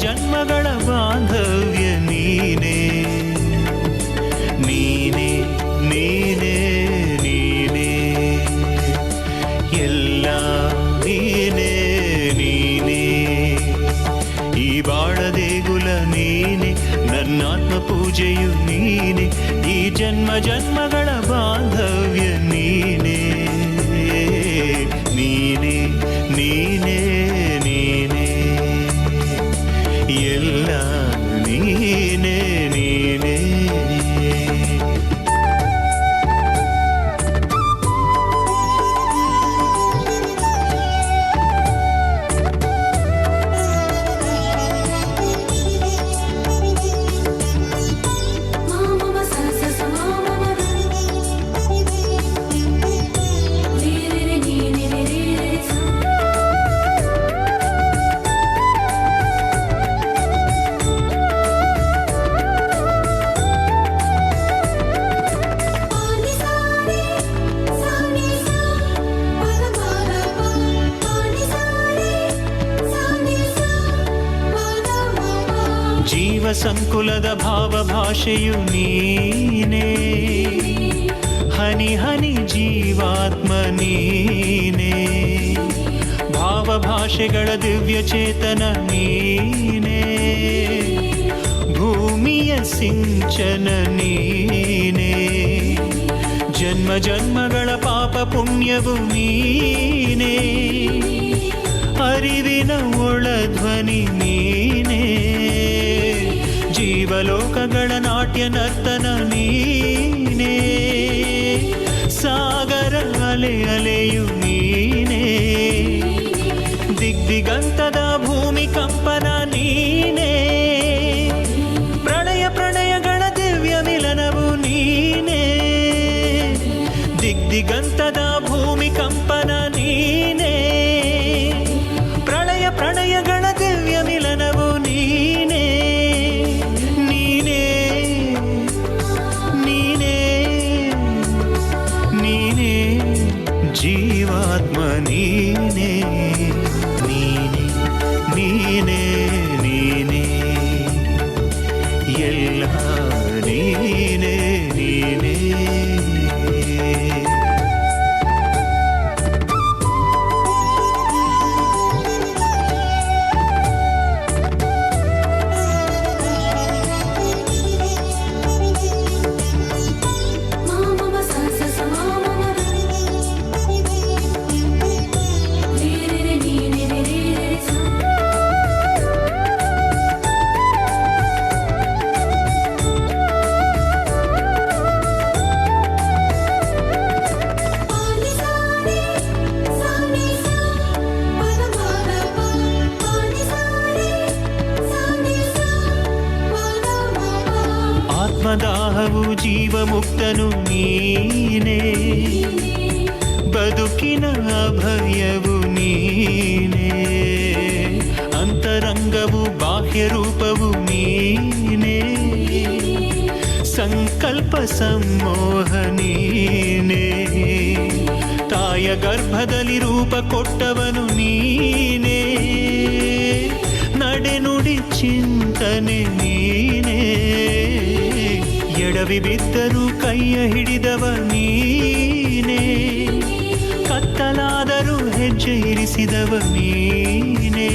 ಜನ್ಮಗಳ ಬಾಂಧವ್ಯ ನೀನೇ ನೀನೇ ನೀನೇ ನೀನೇ ಎಲ್ಲ ನೀನೇ ನೀನೇ ಈ ಬಾಳ ದೇಗುಲ ನೀನೆ ನನ್ನಾತ್ಮ ಪೂಜೆಯು ನೀನೆ ಈ ಜನ್ಮ ಜನ್ಮಗಳ ಬಾಂಧವ್ಯ ನೀನೆ ನೀನೆ ನೀನೆ ನೀನೆ ಎಲ್ಲ ನೀನೆ ನೀನೆ ಸಂಕುಲದ ಭಾವಭಾಷೆಯು ನೀನೇ ಹನಿ ಹನಿ ಜೀವಾತ್ಮ ನೀನೇ ಭಾವಭಾಷೆಗಳ ದಿವ್ಯ ಚೇತನ ನೀನೇ ಭೂಮಿಯ ಸಿಂಚನ ನೀನೇ ಜನ್ಮ ಜನ್ಮಗಳ ಪಾಪ ಪುಣ್ಯವು ನೀನೇ ಅರಿವಿನ ಒಳಧ್ವನಿ ನೀನೇ ಜೀವಲೋಕಗಳ ನಾಟ್ಯ ನರ್ತನ ನೀನೇ ಸಾಗರ ಅಲೆ ಅಲೆಯು ನೀನೇ ದಿಗ್ದಿಗಂತದ ಭೂಮಿ ಕಂಪನ ನೀನೇ ಪ್ರಳಯ ಪ್ರಣಯಗಳ ದಿವ್ಯ ಮಿಲನವು ನೀನೇ ದಿಗ್ದಿಗಂತದ ಭೂಮಿ ಕಂಪನ ನೀನೇ ಪ್ರಳಯ ಪ್ರಣಯಗಳ ದಿವ್ಯ ಮಿಲನವು ನೀನೇ ಜೀವಾತ್ಮ ನೀನೇ ನೀನೇ ನೀನೇ ನೀನೇ ಎಲ್ಲ ನೀನೇ ನೀನೇ ದಾಹವು ಜೀವಮುಕ್ತನು ನೀನೇ ಬದುಕಿನ ಅಭಯವು ನೀನೇ ಅಂತರಂಗವು ಬಾಹ್ಯ ರೂಪವು ನೀನೇ ಸಂಕಲ್ಪ ಸಮ್ಮೋಹ ನೀನೇ ತಾಯ ಗರ್ಭದಲ್ಲಿ ರೂಪ ಕೊಟ್ಟವನು ನೀನೇ ನಡೆನುಡಿ ಚಿಂತನೆ ನೀನೇ ಎಡವಿ ಬಿದ್ದರೂ ಕೈಯ ಹಿಡಿದವ ನೀನೇ ಕತ್ತಲಾದರೂ ಹೆಜ್ಜೆ ಇರಿಸಿದವ ನೀನೇ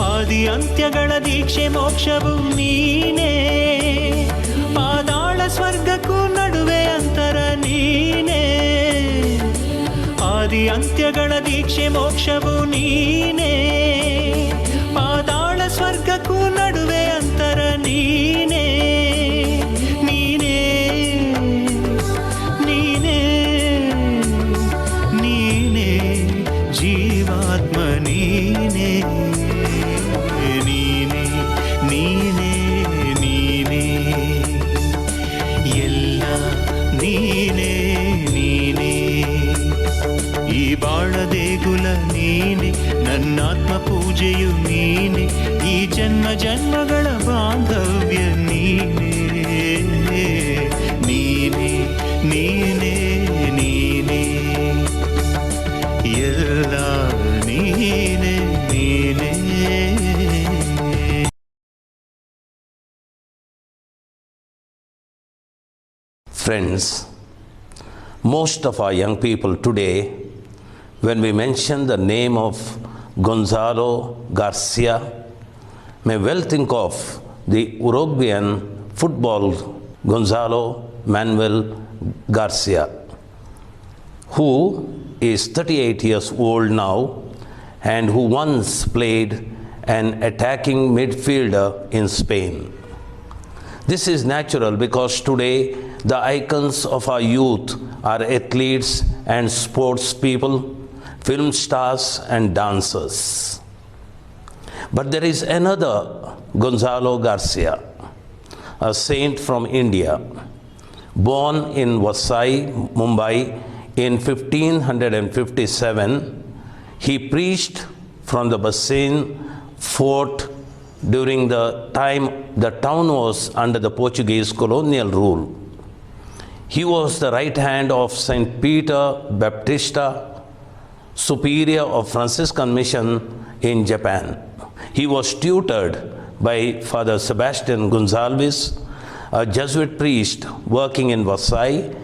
ಆದಿ ಅಂತ್ಯಗಳ ದೀಕ್ಷೆ ಮೋಕ್ಷವು ನೀನೇ ಪಾದಾಳ ಸ್ವರ್ಗಕ್ಕೂ ನಡುವೆ ಅಂತರ ನೀನೇ ಆದಿ ಅಂತ್ಯಗಳ ದೀಕ್ಷೆ ಮೋಕ್ಷವು ನೀನೇ ಪಾದಾಳ ಸ್ವರ್ಗಕ್ಕೂ ನಡುವೆ ಅಂತರ ನೀನೇ ನೀನೇ ನೀನೇ ನೀನೇ ಜೀವಾತ್ಮ ನೀನೇ ನೀನೇ ನೀನೇ ನೀನೇ ಎಲ್ಲ ನೀನೇ ನೀನೇ ಈ ಬಾಳ ದೇಗುಲ ನೀನೆ ನನ್ನಾತ್ಮ ಪೂಜೆಯು ನೀನೆ ಈ ಜನ್ಮ ಜನ್ಮಗಳ ಬಾಂಧವ್ಯ ನೀನೇ ನೀನೇ ನೀನೇ ನೀನೇ ಎಲ್ಲ ನೀನೇ ನೀನೇ Friends, most of our young people today, when we mention the name of Gonzalo Garcia, may well think of the Uruguayan football Gonzalo Manuel Garcia, who is 38 years old now and who once played an attacking midfielder in Spain. This is natural because today the icons of our youth are athletes and sports people, film stars and dancers. But there is another Gonzalo Garcia, a saint from India, born in Vasai, Mumbai in 1557. He preached from the Basin fort during the time the town was under the Portuguese colonial rule. He was the right hand of Saint Peter Baptista, superior of Franciscan mission in Japan. He was tutored by Father Sebastian Gonzalez, a Jesuit priest working in Vasai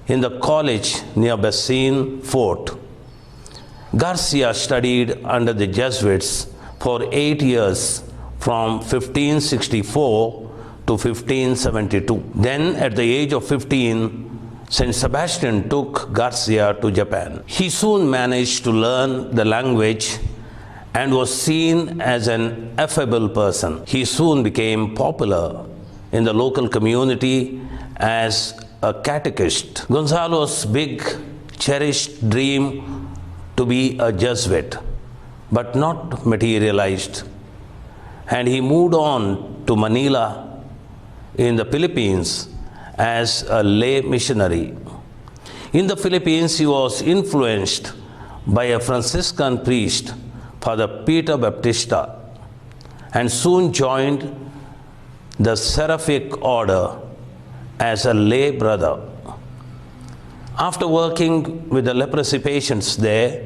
in the college near Basin Fort. Garcia studied under the Jesuits for 8 years from 1564 to 1572. Then at the age of 15, Saint Sebastian took Garcia to Japan. He soon managed to learn the language and was seen as an affable person. He soon became popular in the local community as a catechist. Gonzalo's big, cherished dream to be a Jesuit, but not materialized, and he moved on to Manila in the Philippines as a lay missionary. In the Philippines, he was influenced by a Franciscan priest, Father Peter Baptista, and soon joined the Seraphic Order as a lay brother. After working with the leprosy patients there,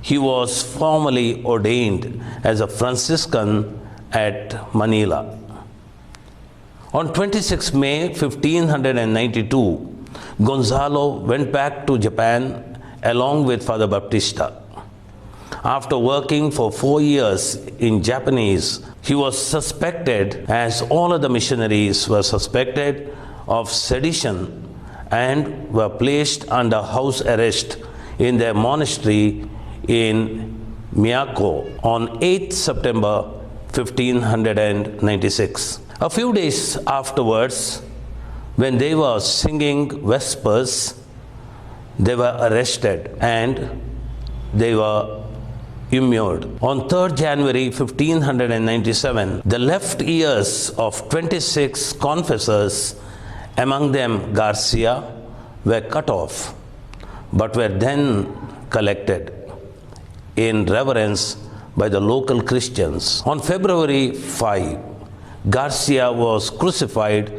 he was formally ordained as a Franciscan at Manila. On 26 May 1592, Gonzalo went back to Japan along with Father Baptista. After working for 4 years in Japanese, he was suspected, as all other missionaries were suspected, of sedition and were placed under house arrest in their monastery in Miyako on 8 September 1596. A few days afterwards, when they were singing Vespers, they were arrested and they were immured. On 3rd January 1597, the left ears of 26 confessors, among them Garcia, were cut off, but were then collected in reverence by the local Christians. On February 5, Garcia was crucified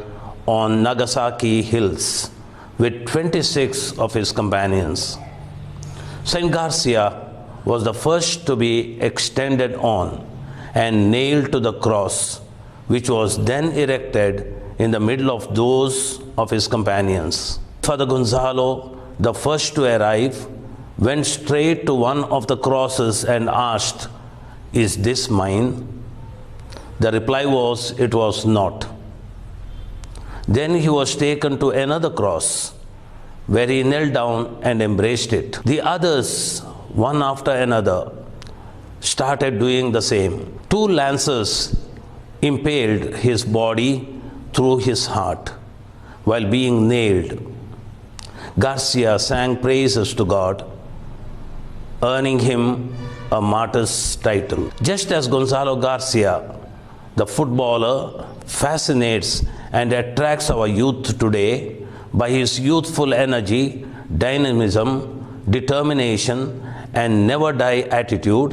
on Nagasaki Hills with 26 of his companions. Saint Garcia was the first to be extended on and nailed to the cross, which was then erected in the middle of those of his companions. Father Gonzalo, the first to arrive, went straight to one of the crosses and asked, "Is this mine?" The reply was, "It was not." Then he was taken to another cross, where he knelt down and embraced it. The others, one after another, started doing the same. 2 lances impaled his body through his heart while being nailed. Garcia sang praises to God, earning him a martyr's title. Just as Gonzalo Garcia, the footballer, fascinates and attracts our youth today by his youthful energy, dynamism, determination, and never die attitude,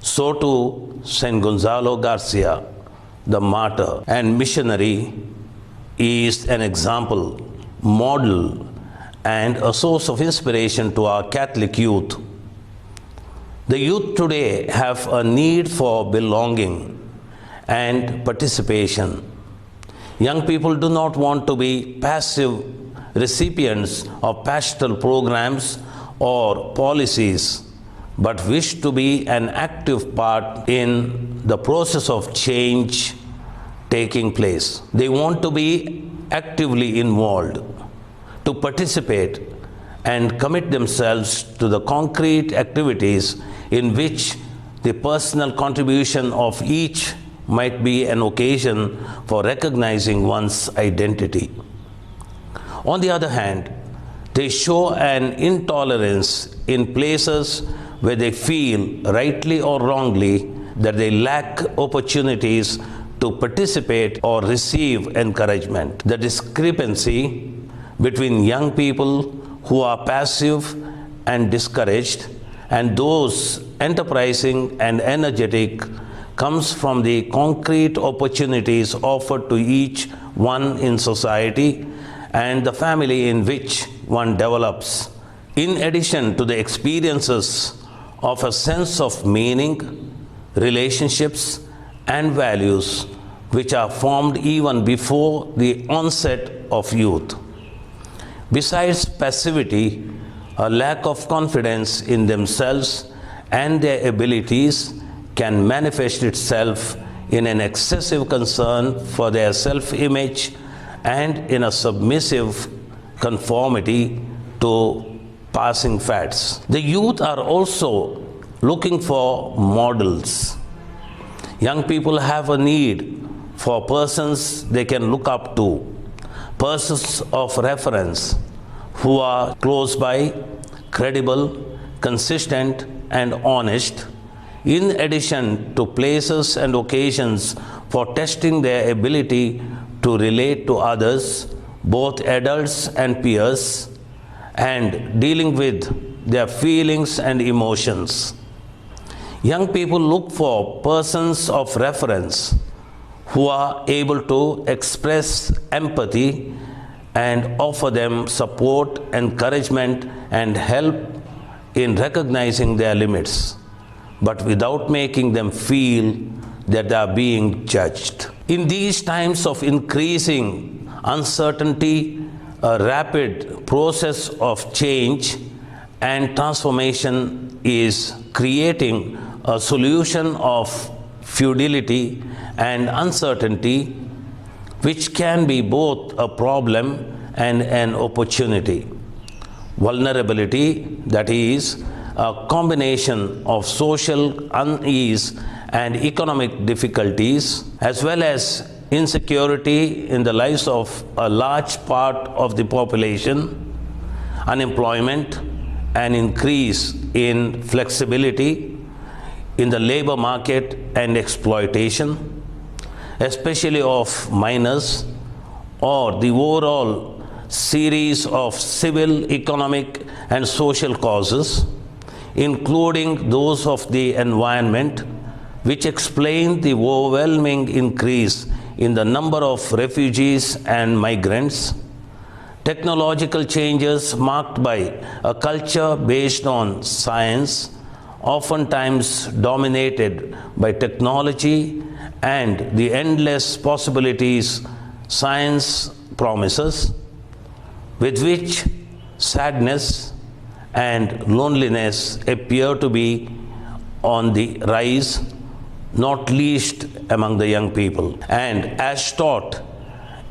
so too Saint Gonzalo Garcia, the martyr and missionary, is an example, model, and a source of inspiration to our Catholic youth. The youth today have a need for belonging and participation. Young people do not want to be passive recipients of pastoral programs or policies, but wish to be an active part in the process of change taking place. They want to be actively involved, to participate and commit themselves to the concrete activities in which the personal contribution of each might be an occasion for recognizing one's identity. On the other hand, they show an intolerance in places where they feel, rightly or wrongly, that they lack opportunities to participate or receive encouragement. The discrepancy between young people who are passive and discouraged and those enterprising and energetic comes from the concrete opportunities offered to each one in society and the family in which one develops, in addition to the experiences of a sense of meaning, relationships, and values which are formed even before the onset of youth. Besides passivity, a lack of confidence in themselves and their abilities can manifest itself in an excessive concern for their self-image and in a submissive conformity to passing fads. The youth are also looking for models. Young people have a need for persons they can look up to, persons of reference who are close by, credible, consistent, and honest, in addition to places and occasions for testing their ability to relate to others, both adults and peers, and dealing with their feelings and emotions. Young people look for persons of reference who are able to express empathy and offer them support, encouragement, and help in recognizing their limits, but without making them feel that they are being judged. In these times of increasing uncertainty, a rapid process of change and transformation is creating a solution of futility and uncertainty, which can be both a problem and an opportunity. Vulnerability, that is, a combination of social unease and economic difficulties, as well as insecurity in the lives of a large part of the population, unemployment, an increase in flexibility in the labor market and exploitation, especially of minors, or the overall series of civil, economic, and social causes, including those of the environment, which explain the overwhelming increase in the number of refugees and migrants, technological changes marked by a culture based on science, oftentimes dominated by technology and the endless possibilities science promises, with which sadness and loneliness appear to be on the rise, not least among the young people. And as taught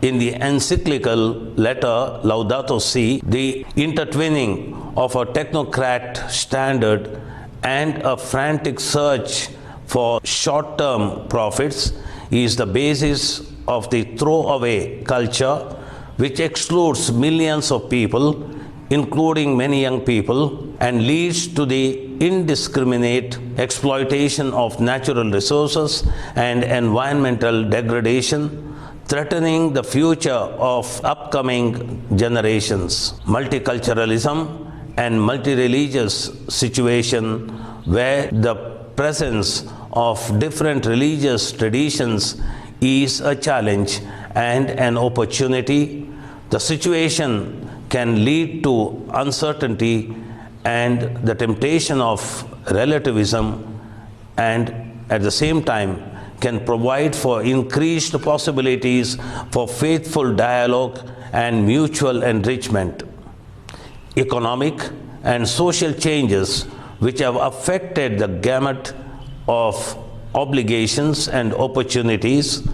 in the encyclical letter Laudato Si, the intertwining of a technocrat standard and a frantic search for short-term profits is the basis of the throwaway culture, which excludes millions of people, including many young people, and leads to the indiscriminate exploitation of natural resources and environmental degradation, threatening the future of upcoming generations. Multiculturalism and multi-religious situation where the presence of different religious traditions is a challenge and an opportunity. The situation can lead to uncertainty and the temptation of relativism, and at the same time can provide for increased possibilities for faithful dialogue and mutual enrichment. Economic and social changes which have affected the gamut of obligations and opportunities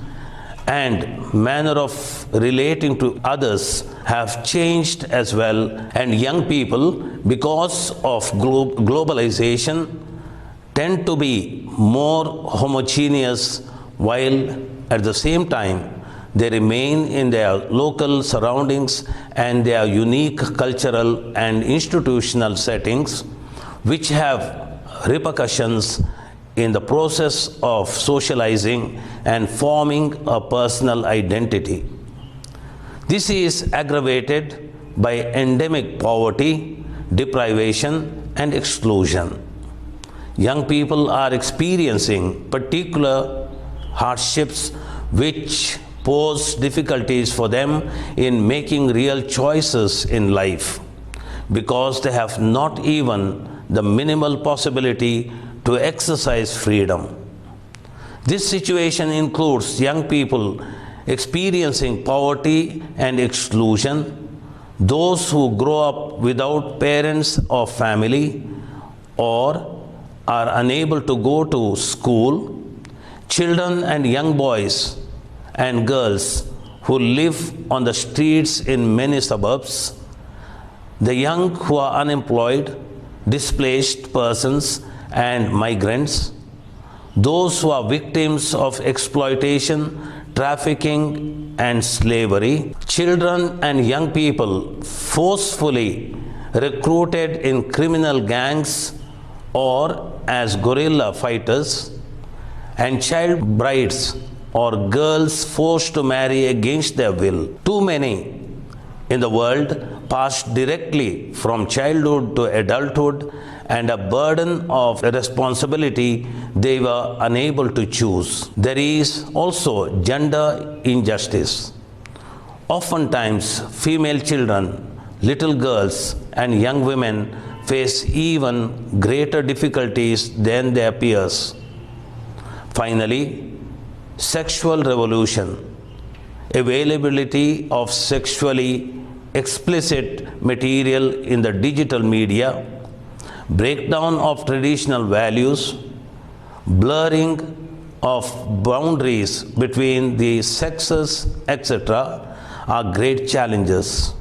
and manner of relating to others have changed as well, and young people, because of globalization, tend to be more homogeneous, while at the same time they remain in their local surroundings and their unique cultural and institutional settings, which have repercussions in the process of socializing and forming a personal identity. This is aggravated by endemic poverty, deprivation, and exclusion. Young people are experiencing particular hardships which pose difficulties for them in making real choices in life, because they have not even the minimal possibility to exercise freedom. This situation includes young people experiencing poverty and exclusion, those who grow up without parents or family or are unable to go to school, children and young boys and girls who live on the streets in many suburbs, the young who are unemployed, displaced persons and migrants, those who are victims of exploitation, trafficking and slavery, children and young people forcefully recruited in criminal gangs or as guerrilla fighters, and child brides or girls forced to marry against their will. Too many in the world passed directly from childhood to adulthood, and a burden of responsibility they were unable to choose. There is also gender injustice. Oftentimes, female children, little girls, and young women face even greater difficulties than their peers. Finally, sexual revolution. Availability of sexually explicit material in the digital media, breakdown of traditional values, blurring of boundaries between the sexes, etc., are great challenges.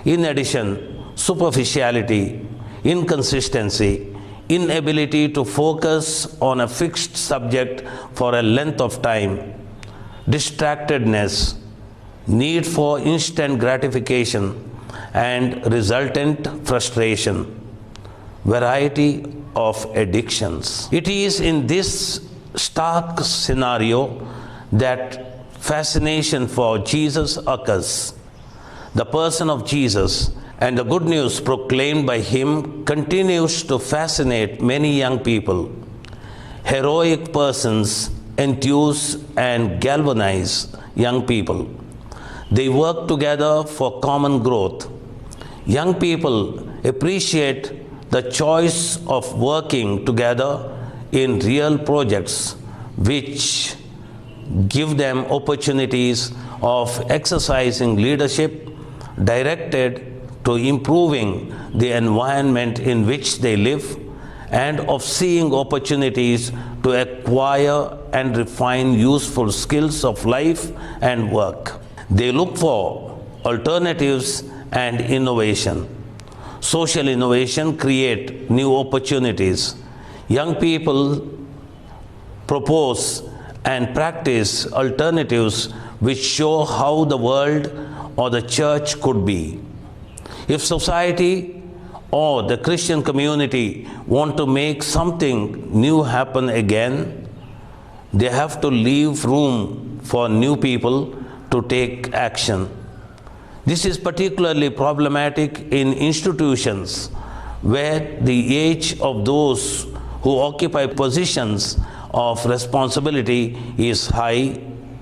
In addition, superficiality, inconsistency, inability to focus on a fixed subject for a length of time, distractedness, need for instant gratification, and resultant frustration, variety of addictions. It is in this stark scenario that fascination for Jesus occurs. The person of Jesus and the good news proclaimed by him continues to fascinate many young people. Heroic persons enthuse and galvanize young people. They work together for common growth. Young people appreciate the choice of working together in real projects which give them opportunities of exercising leadership directed to improving the environment in which they live, and of seeing opportunities to acquire and refine useful skills of life and work. They look for alternatives and innovation. Social innovation creates new opportunities. Young people propose and practice alternatives which show how the world or the church could be. If society or the Christian community want to make something new happen again, they have to leave room for new people to take action. This is particularly problematic in institutions where the age of those who occupy positions of responsibility is high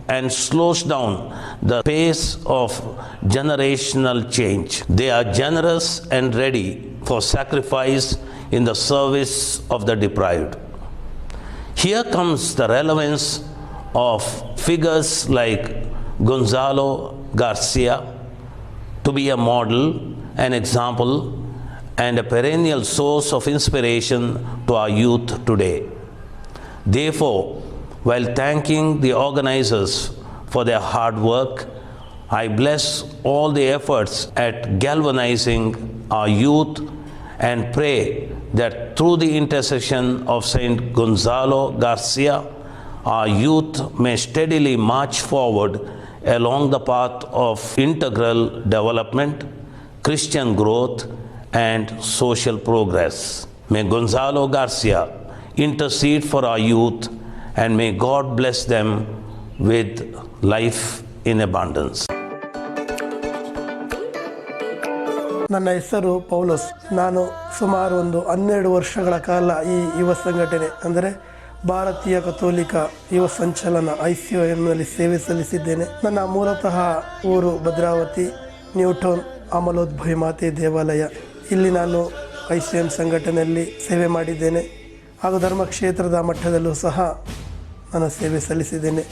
and slows down the pace of generational change. They are generous and ready for sacrifice in the service of the deprived. Here comes the relevance of figures like Gonzalo Garcia, to be a model, an example, and a perennial source of inspiration to our youth today. Therefore, while thanking the organizers for their hard work, I bless all the efforts at galvanizing our youth and pray that through the intercession of Saint Gonzalo Garcia, our youth may steadily march forward along the path of integral development, Christian growth, and social progress. May Gonzalo Garcia intercede for our youth, and may God bless them with life in abundance. ನನ್ನ ಹೆಸರು ಪೌಲೋಸ್. ನಾನು ಸುಮಾರು 12 ವರ್ಷಗಳ ಕಾಲ ಈ ಯುವ ಸಂಘಟನೆ ಅಂದರೆ ಭಾರತೀಯ ಕಥೋಲಿಕ ಯುವ ಸಂಚಲನ ICYMನಲ್ಲಿ ಸೇವೆ ಸಲ್ಲಿಸಿದ್ದೇನೆ. ನನ್ನ ಮೂಲತಃ ಊರು ಭದ್ರಾವತಿ, ನ್ಯೂಟೌನ್ ಅಮಲೋದ್ಭವಿ ಮಾತೆ ದೇವಾಲಯ. ಇಲ್ಲಿ ನಾನು ICYM ಸಂಘಟನೆಯಲ್ಲಿ ಸೇವೆ ಮಾಡಿದ್ದೇನೆ ಹಾಗೂ ಧರ್ಮಕ್ಷೇತ್ರದ ಮಟ್ಟದಲ್ಲೂ ಸಹ ನಾನು ಸೇವೆ ಸಲ್ಲಿಸಿದ್ದೇನೆ.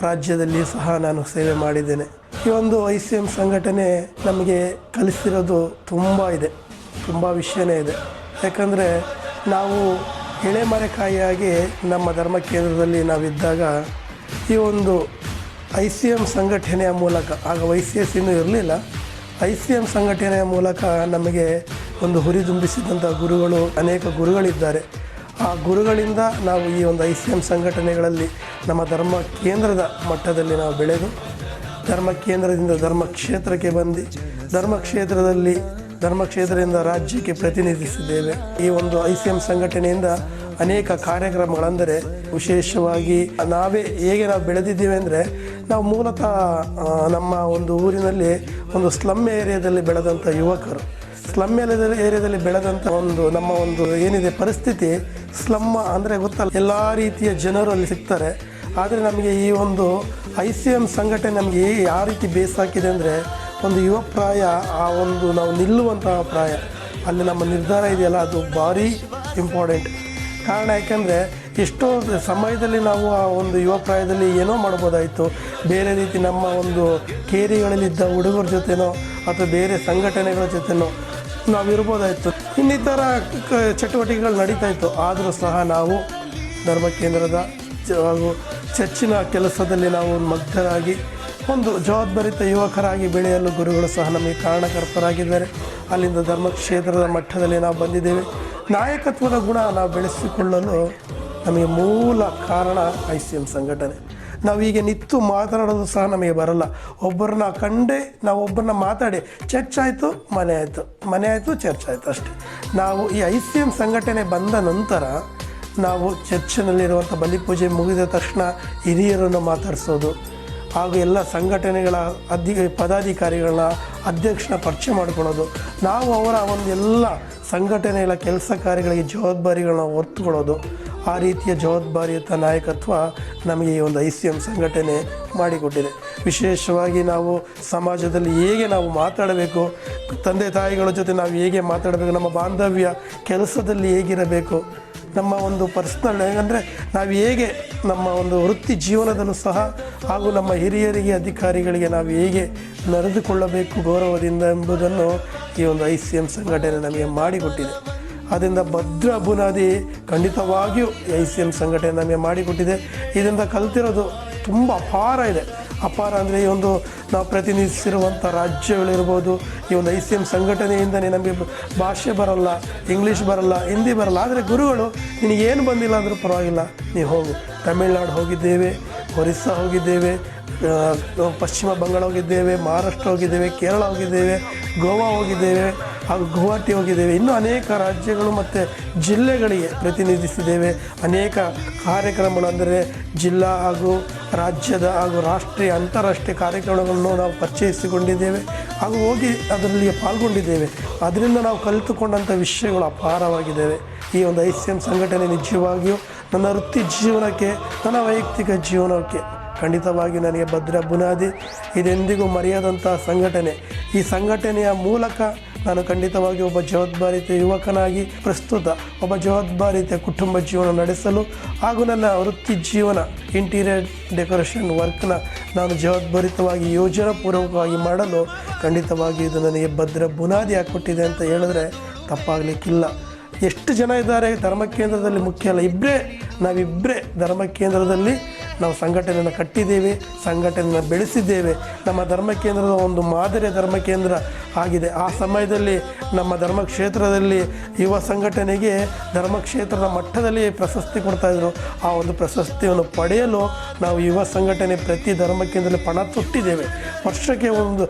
ರಾಜ್ಯದಲ್ಲಿಯೂ ಸಹ ನಾನು ಸೇವೆ ಮಾಡಿದ್ದೇನೆ. ಈ ಒಂದು ICYM ಸಂಘಟನೆ ನಮಗೆ ಕಲಿಸಿರೋದು ತುಂಬ ವಿಷಯನೇ ಇದೆ. ಯಾಕಂದರೆ ನಾವು ಎಳೆಮರೆಕಾಯಿಯಾಗಿ ನಮ್ಮ ಧರ್ಮ ಕೇಂದ್ರದಲ್ಲಿ ನಾವಿದ್ದಾಗ ಈ ಒಂದು ICYM ಸಂಘಟನೆಯ ಮೂಲಕ, ಆಗ YCS ಇನ್ನೂ ಇರಲಿಲ್ಲ, ICYM ಸಂಘಟನೆಯ ಮೂಲಕ ನಮಗೆ ಒಂದು ಹುರಿದುಂಬಿಸಿದಂಥ ಗುರುಗಳು, ಅನೇಕ ಗುರುಗಳಿದ್ದಾರೆ. ಆ ಗುರುಗಳಿಂದ ನಾವು ಈ ಒಂದು ICYM ಸಂಘಟನೆಗಳಲ್ಲಿ ನಮ್ಮ ಧರ್ಮ ಕೇಂದ್ರದ ಮಟ್ಟದಲ್ಲಿ ನಾವು ಬೆಳೆದು ಧರ್ಮ ಕೇಂದ್ರದಿಂದ ಧರ್ಮಕ್ಷೇತ್ರಕ್ಕೆ ಬಂದು ಧರ್ಮಕ್ಷೇತ್ರದಿಂದ ರಾಜ್ಯಕ್ಕೆ ಪ್ರತಿನಿಧಿಸಿದ್ದೇವೆ. ಈ ಒಂದು ICYM ಸಂಘಟನೆಯಿಂದ ಅನೇಕ ಕಾರ್ಯಕ್ರಮಗಳೆಂದರೆ ವಿಶೇಷವಾಗಿ ಹೇಗೆ ನಾವು ಬೆಳೆದಿದ್ದೀವಿ ಅಂದರೆ, ನಾವು ಮೂಲತಃ ನಮ್ಮ ಒಂದು ಊರಿನಲ್ಲಿ ಒಂದು ಸ್ಲಮ್ ಏರಿಯಾದಲ್ಲಿ ಬೆಳೆದಂಥ ಯುವಕರು. ಸ್ಲಮ್ ಏರಿಯಾದಲ್ಲಿ ಬೆಳೆದಂಥ ನಮ್ಮ ಒಂದು ಏನಿದೆ ಪರಿಸ್ಥಿತಿ, ಸ್ಲಮ್ ಅಂದರೆ ಗೊತ್ತಲ್ಲ, ಎಲ್ಲ ರೀತಿಯ ಜನರು ಅಲ್ಲಿ ಸಿಗ್ತಾರೆ. ಆದರೆ ನಮಗೆ ಈ ಒಂದು ICYM ಸಂಘಟನೆ ನಮಗೆ ಯಾವ ರೀತಿ ಬೇಸಾಕಿದೆ ಅಂದರೆ, ಒಂದು ಯುವ ಪ್ರಾಯ, ಆ ಒಂದು ನಾವು ನಿಲ್ಲುವಂತಹ ಪ್ರಾಯ, ಅಲ್ಲಿ ನಮ್ಮ ನಿರ್ಧಾರ ಇದೆಯಲ್ಲ, ಅದು ಭಾರಿ ಇಂಪಾರ್ಟೆಂಟ್. ಕಾರಣ ಯಾಕೆಂದರೆ ಎಷ್ಟೋ ಸಮಯದಲ್ಲಿ ನಾವು ಆ ಒಂದು ಯುವ ಪ್ರಾಯದಲ್ಲಿ ಏನೋ ಮಾಡ್ಬೋದಾಯಿತು, ಬೇರೆ ರೀತಿ ನಮ್ಮ ಒಂದು ಕೇರಿಗಳಲ್ಲಿದ್ದ ಹುಡುಗರ ಜೊತೆನೋ ಅಥವಾ ಬೇರೆ ಸಂಘಟನೆಗಳ ಜೊತೆನೋ ನಾವಿರ್ಬೋದಾಯಿತು, ಇನ್ನಿತರ ಚಟುವಟಿಕೆಗಳು ನಡೀತಾಯಿತ್ತು. ಆದರೂ ಸಹ ನಾವು ಧರ್ಮ ಕೇಂದ್ರದ ಹಾಗೂ ಚರ್ಚಿನ ಕೆಲಸದಲ್ಲಿ ನಾವು ಮಗ್ನರಾಗಿ ಒಂದು ಜವಾಬ್ದಾರಿತ ಯುವಕರಾಗಿ ಬೆಳೆಯಲು ಗುರುಗಳು ಸಹ ನಮಗೆ ಕಾರಣಕರ್ತರಾಗಿದ್ದಾರೆ. ಅಲ್ಲಿಂದ ಧರ್ಮಕ್ಷೇತ್ರದ ಮಟ್ಟದಲ್ಲಿ ನಾವು ಬಂದಿದ್ದೇವೆ. ನಾಯಕತ್ವದ ಗುಣ ನಾವು ಬೆಳೆಸಿಕೊಳ್ಳಲು ನಮಗೆ ಮೂಲ ಕಾರಣ ICYM ಸಂಘಟನೆ. ನಾವೀಗ ನಿಂತು ಮಾತನಾಡೋದು ಸಹ ನಮಗೆ ಬರಲ್ಲ. ಒಬ್ಬರನ್ನ ಕಂಡೇ ನಾವು ಒಬ್ಬರನ್ನ ಮಾತಾಡಿ ಚರ್ಚ್ ಆಯಿತು, ಮನೆ ಆಯಿತು, ಚರ್ಚ್ ಆಯಿತು ಅಷ್ಟೇ. ನಾವು ಈ ICYM ಸಂಘಟನೆ ಬಂದ ನಂತರ ನಾವು ಚರ್ಚಿನಲ್ಲಿರುವಂಥ ಬಲಿಪೂಜೆ ಮುಗಿದ ತಕ್ಷಣ ಹಿರಿಯರನ್ನು ಮಾತಾಡಿಸೋದು ಹಾಗೂ ಎಲ್ಲ ಸಂಘಟನೆಗಳ ಪದಾಧಿಕಾರಿಗಳನ್ನ ಅಧ್ಯಕ್ಷನ ಪರಿಚಯ ಮಾಡ್ಕೊಳ್ಳೋದು, ನಾವು ಅವರ ಎಲ್ಲ ಸಂಘಟನೆಗಳ ಕೆಲಸ ಕಾರ್ಯಗಳಿಗೆ ಜವಾಬ್ದಾರಿಗಳನ್ನ ಹೊತ್ತುಕೊಳ್ಳೋದು, ಆ ರೀತಿಯ ಜವಾಬ್ದಾರಿಯುತ ನಾಯಕತ್ವ ನಮಗೆ ಈ ಒಂದು ICYM ಸಂಘಟನೆ ಮಾಡಿಕೊಟ್ಟಿದೆ. ವಿಶೇಷವಾಗಿ ನಾವು ಸಮಾಜದಲ್ಲಿ ಹೇಗೆ ನಾವು ಮಾತಾಡಬೇಕು, ತಂದೆ ತಾಯಿಗಳ ಜೊತೆ ನಾವು ಹೇಗೆ ಮಾತಾಡಬೇಕು, ನಮ್ಮ ಬಾಂಧವ್ಯ ಕೆಲಸದಲ್ಲಿ ಹೇಗಿರಬೇಕು, ನಮ್ಮ ಒಂದು ಪರ್ಸ್ನಲ್ ಅಂದರೆ ನಾವು ಹೇಗೆ ನಮ್ಮ ಒಂದು ವೃತ್ತಿ ಜೀವನದಲ್ಲೂ ಸಹ ಹಾಗೂ ನಮ್ಮ ಹಿರಿಯರಿಗೆ ಅಧಿಕಾರಿಗಳಿಗೆ ನಾವು ಹೇಗೆ ನಡೆದುಕೊಳ್ಳಬೇಕು ಗೌರವದಿಂದ ಎಂಬುದನ್ನು ಈ ಒಂದು ICYM ಸಂಘಟನೆ ನಮಗೆ ಮಾಡಿಕೊಟ್ಟಿದೆ. ಅದರಿಂದ ಭದ್ರ ಬುನಾದಿ ಖಂಡಿತವಾಗಿಯೂ ICYM ಸಂಘಟನೆ ನಮಗೆ ಮಾಡಿಕೊಟ್ಟಿದೆ. ಇದರಿಂದ ಕಲ್ತಿರೋದು ತುಂಬ ಅಪಾರ ಅಂದರೆ ಈ ಒಂದು ನಾವು ಪ್ರತಿನಿಧಿಸಿರುವಂಥ ರಾಜ್ಯಗಳಿರ್ಬೋದು, ಈ ಒಂದು ICYM ಸಂಘಟನೆಯಿಂದಲೇ ನಮಗೆ ಭಾಷೆ ಬರಲ್ಲ, ಇಂಗ್ಲೀಷ್ ಬರಲ್ಲ, ಹಿಂದಿ ಬರಲ್ಲ, ಆದರೆ ಗುರುಗಳು ನಿನಗೇನು ಬಂದಿಲ್ಲ ಅಂದರೂ ಪರವಾಗಿಲ್ಲ, ನೀವು ಹೋಗು. ತಮಿಳುನಾಡು ಹೋಗಿದ್ದೇವೆ, ಒರಿಸ್ಸಾ ಹೋಗಿದ್ದೇವೆ, ಪಶ್ಚಿಮ ಬಂಗಾಳ ಹೋಗಿದ್ದೇವೆ, ಮಹಾರಾಷ್ಟ್ರ ಹೋಗಿದ್ದೇವೆ, ಕೇರಳ ಹೋಗಿದ್ದೇವೆ, ಗೋವಾ ಹೋಗಿದ್ದೇವೆ ಹಾಗೂ ಗುವಾಹಟಿ ಹೋಗಿದ್ದೇವೆ. ಇನ್ನೂ ಅನೇಕ ರಾಜ್ಯಗಳು ಮತ್ತು ಜಿಲ್ಲೆಗಳಿಗೆ ಪ್ರತಿನಿಧಿಸಿದ್ದೇವೆ. ಅನೇಕ ಕಾರ್ಯಕ್ರಮಗಳು ಅಂದರೆ ಜಿಲ್ಲಾ ಹಾಗೂ ರಾಜ್ಯದ ಹಾಗೂ ರಾಷ್ಟ್ರೀಯ ಅಂತಾರಾಷ್ಟ್ರೀಯ ಕಾರ್ಯಕ್ರಮಗಳನ್ನು ನಾವು ಪರಿಚಯಿಸಿಕೊಂಡಿದ್ದೇವೆ ಹಾಗೂ ಹೋಗಿ ಅದರಲ್ಲಿ ಪಾಲ್ಗೊಂಡಿದ್ದೇವೆ. ಅದರಿಂದ ನಾವು ಕಲಿತುಕೊಂಡಂಥ ವಿಷಯಗಳು ಅಪಾರವಾಗಿದ್ದಾವೆ. ಈ ಒಂದು ICYM ಸಂಘಟನೆ ನಿಜವಾಗಿಯೂ ನನ್ನ ವೃತ್ತಿ ಜೀವನಕ್ಕೆ, ನನ್ನ ವೈಯಕ್ತಿಕ ಜೀವನಕ್ಕೆ ಖಂಡಿತವಾಗಿ ನನಗೆ ಭದ್ರ ಬುನಾದಿ. ಇದೆಂದಿಗೂ ಮರೆಯದಂಥ ಸಂಘಟನೆ. ಈ ಸಂಘಟನೆಯ ಮೂಲಕ ನಾನು ಖಂಡಿತವಾಗಿ ಒಬ್ಬ ಜವಾಬ್ದಾರಿತ ಯುವಕನಾಗಿ ಪ್ರಸ್ತುತ ಒಬ್ಬ ಜವಾಬ್ದಾರಿತ ಕುಟುಂಬ ಜೀವನ ನಡೆಸಲು ಹಾಗೂ ನನ್ನ ವೃತ್ತಿ ಜೀವನ ಇಂಟೀರಿಯರ್ ಡೆಕೋರೇಷನ್ ವರ್ಕ್ನ ನಾನು ಜವಾಬ್ದಾರಿತವಾಗಿ ಯೋಜನಾಪೂರ್ವಕವಾಗಿ ಮಾಡಲು ಖಂಡಿತವಾಗಿ ಇದು ನನಗೆ ಭದ್ರ ಬುನಾದಿ ಹಾಕ್ಕೊಟ್ಟಿದೆ ಅಂತ ಹೇಳಿದ್ರೆ ತಪ್ಪಾಗಲಿಕ್ಕಿಲ್ಲ. ಎಷ್ಟು ಜನ ಇದ್ದಾರೆ ಧರ್ಮ ಕೇಂದ್ರದಲ್ಲಿ ಮುಖ್ಯ ಅಲ್ಲ, ನಾವಿಬ್ಬರೇ ಧರ್ಮ ಕೇಂದ್ರದಲ್ಲಿ ನಾವು ಸಂಘಟನೆಯನ್ನು ಕಟ್ಟಿದ್ದೇವೆ, ಸಂಘಟನೆಯನ್ನು ಬೆಳೆಸಿದ್ದೇವೆ. ನಮ್ಮ ಧರ್ಮ ಕೇಂದ್ರದ ಒಂದು ಮಾದರಿಯ ಧರ್ಮ ಕೇಂದ್ರ ಆಗಿದೆ. ಆ ಸಮಯದಲ್ಲಿ ನಮ್ಮ ಧರ್ಮಕ್ಷೇತ್ರದಲ್ಲಿ ಯುವ ಸಂಘಟನೆಗೆ ಧರ್ಮಕ್ಷೇತ್ರದ ಮಟ್ಟದಲ್ಲಿ ಪ್ರಶಸ್ತಿ ಕೊಡ್ತಾಯಿದ್ರು. ಆ ಒಂದು ಪ್ರಶಸ್ತಿಯನ್ನು ಪಡೆಯಲು ನಾವು ಯುವ ಸಂಘಟನೆ ಪ್ರತಿ ಧರ್ಮ ಕೇಂದ್ರದಲ್ಲಿ ಪಣ ತೊಟ್ಟಿದ್ದೇವೆ. ವರ್ಷಕ್ಕೆ